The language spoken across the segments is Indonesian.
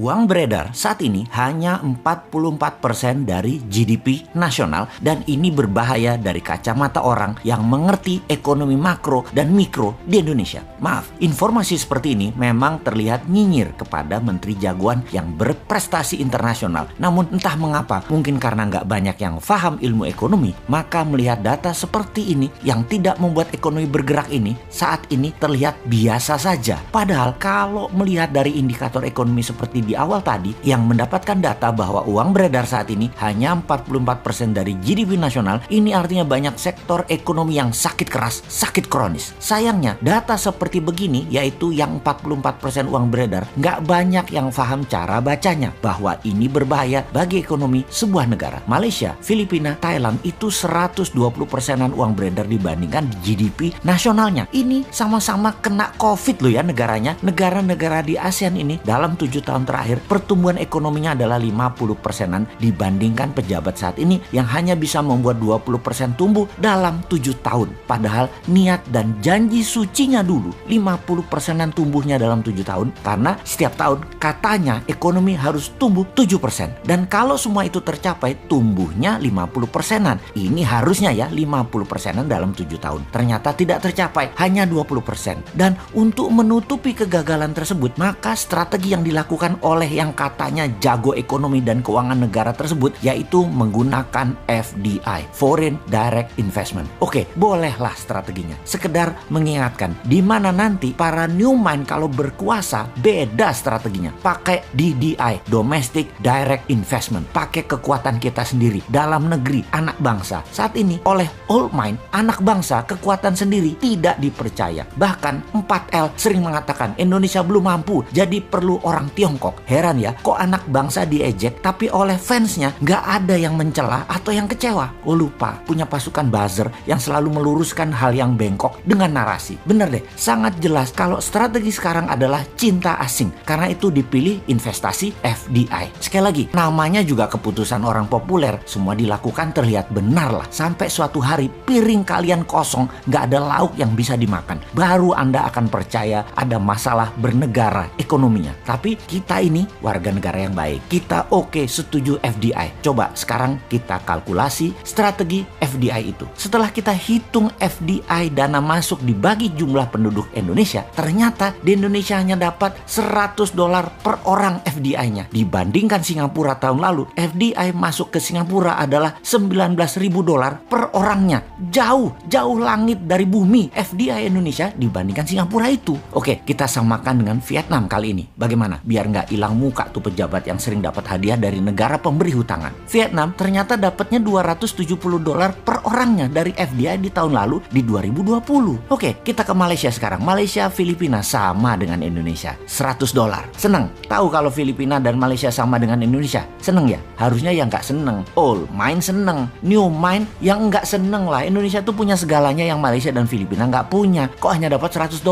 Uang beredar saat ini hanya 44% dari GDP nasional dan ini berbahaya dari kacamata orang yang mengerti ekonomi makro dan mikro di Indonesia. Maaf, informasi seperti ini memang terlihat nyinyir kepada menteri jagoan yang berprestasi internasional. Namun entah mengapa, mungkin karena nggak banyak yang paham ilmu ekonomi, maka melihat data seperti ini yang tidak membuat ekonomi bergerak ini saat ini terlihat biasa saja. Padahal kalau melihat dari indikator ekonomi seperti di awal tadi yang mendapatkan data bahwa uang beredar saat ini hanya 44% dari GDP nasional, ini artinya banyak sektor ekonomi yang sakit keras, sakit kronis. Sayangnya data seperti begini, yaitu yang 44% uang beredar, nggak banyak yang paham cara bacanya bahwa ini berbahaya bagi ekonomi sebuah negara. Malaysia, Filipina, Thailand itu 120%-an uang beredar dibandingkan GDP nasionalnya. Ini sama-sama kena COVID loh ya negaranya. Negara-negara di ASEAN ini dalam 7 tahun terakhir pertumbuhan ekonominya adalah 50%-an dibandingkan pejabat saat ini yang hanya bisa membuat 20% tumbuh dalam 7 tahun. Padahal niat dan janji sucinya dulu 50%-an tumbuhnya dalam 7 tahun karena setiap tahun katanya ekonomi harus tumbuh 7%. Dan kalau semua itu tercapai tumbuhnya 50%-an. Ini harusnya ya 50%-an dalam 7 tahun. Ternyata tidak tercapai, hanya 20%. Dan untuk menutupi kegagalan tersebut, maka strategi yang dilakukan oleh yang katanya jago ekonomi dan keuangan negara tersebut yaitu menggunakan FDI, Foreign Direct Investment. Oke, bolehlah strateginya. Sekedar mengingatkan di mana nanti para new mind kalau berkuasa beda strateginya. Pakai DDI, Domestic Direct Investment. Pakai kekuatan kita sendiri dalam negeri, anak bangsa. Saat ini oleh old mind, anak bangsa kekuatan sendiri tidak dipercaya. Bahkan 4L sering mengatakan Indonesia belum mampu, jadi perlu orang Tiongkok. Heran ya, kok anak bangsa diejek tapi oleh fansnya nggak ada yang mencela atau yang kecewa. Oh lupa, punya pasukan buzzer yang selalu meluruskan hal yang bengkok dengan narasi. Bener deh, sangat jelas kalau strategi sekarang adalah cinta asing. Karena itu dipilih investasi FDI. Sekali lagi, namanya juga keputusan orang populer. Semua dilakukan terlihat benar lah. Sampai suatu hari piring kalian kosong, nggak ada lauk yang bisa dimakan. Baru Anda akan percaya ada masalah bernegara ekonominya. Tapi kita ini warga negara yang baik. Kita oke, setuju FDI. Coba sekarang kita kalkulasi strategi FDI itu. Setelah kita hitung FDI dana masuk dibagi jumlah penduduk Indonesia, ternyata di Indonesia hanya dapat $100 per orang FDI-nya. Dibandingkan Singapura tahun lalu, FDI masuk ke Singapura adalah $19.000 per orangnya. Jauh langit dari bumi FDI Indonesia dibandingkan Singapura itu. Oke, kita samakan dengan Vietnam kali ini. Bagaimana? Biar nggak hilang muka tuh pejabat yang sering dapat hadiah dari negara pemberi hutangan. Vietnam ternyata dapatnya $270 per orangnya dari FDI di tahun lalu di 2020. Oke, kita ke Malaysia sekarang. Malaysia, Filipina sama dengan Indonesia. $100. Seneng? Tahu kalau Filipina dan Malaysia sama dengan Indonesia? Seneng ya? Harusnya yang nggak seneng. Old mind seneng. New mind yang nggak seneng lah. Indonesia tuh punya segalanya yang Malaysia dan Filipina nggak punya. Kok hanya dapat $100?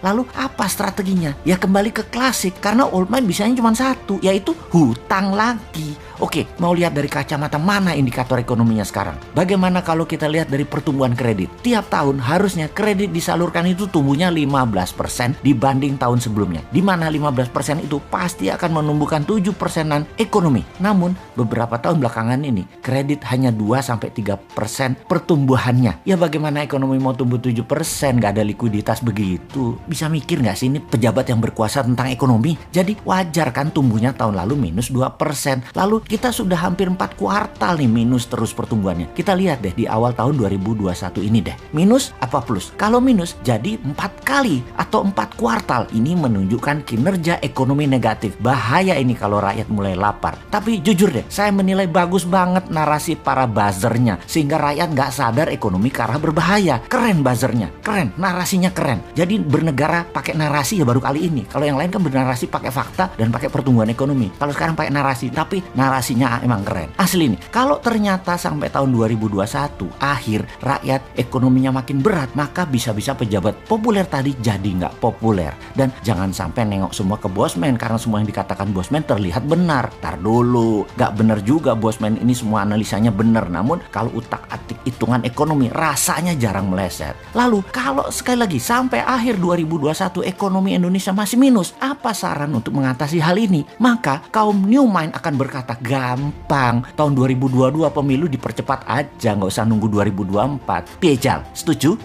Lalu apa strateginya? Ya kembali ke klasik. Karena old mind bisanya cuma satu, yaitu hutang lagi. Oke, mau lihat dari kacamata mana indikator ekonominya sekarang? Bagaimana kalau kita lihat dari pertumbuhan kredit? Tiap tahun harusnya kredit disalurkan itu tumbuhnya 15% dibanding tahun sebelumnya. Di mana 15% itu pasti akan menumbuhkan 7%-an ekonomi. Namun, beberapa tahun belakangan ini, kredit hanya 2-3% pertumbuhannya. Ya bagaimana ekonomi mau tumbuh 7%? Nggak ada likuiditas begitu. Bisa mikir nggak sih ini pejabat yang berkuasa tentang ekonomi? Jadi wajar kan tumbuhnya tahun lalu minus 2%. Lalu kita sudah hampir 4 kuartal nih minus terus pertumbuhannya. Kita lihat deh di awal tahun 2021 ini deh. Minus apa plus? Kalau minus jadi 4 kali atau 4 kuartal. Ini menunjukkan kinerja ekonomi negatif. Bahaya ini kalau rakyat mulai lapar. Tapi jujur deh, saya menilai bagus banget narasi para buzzernya. Sehingga rakyat nggak sadar ekonomi ke arah berbahaya. Keren buzzernya, keren. Narasinya keren. Jadi bernegara pakai narasi ya baru kali ini. Kalau yang lain kan bernarasi pakai fakta dan pakai pertumbuhan ekonomi. Kalau sekarang pakai narasi, tapi narasi narasinya emang keren. Asli nih, kalau ternyata sampai tahun 2021 akhir rakyat ekonominya makin berat, maka bisa-bisa pejabat populer tadi jadi nggak populer. Dan jangan sampai nengok semua ke Bosman karena semua yang dikatakan Bosman terlihat benar. Tar dulu, nggak benar juga Bosman ini semua analisanya benar. Namun kalau utak-atik hitungan ekonomi rasanya jarang meleset. Lalu kalau sekali lagi sampai akhir 2021 ekonomi Indonesia masih minus, apa saran untuk mengatasi hal ini? Maka kaum new mind akan berkata, gampang, tahun 2022 pemilu dipercepat aja, nggak usah nunggu 2024. Piejal, setuju?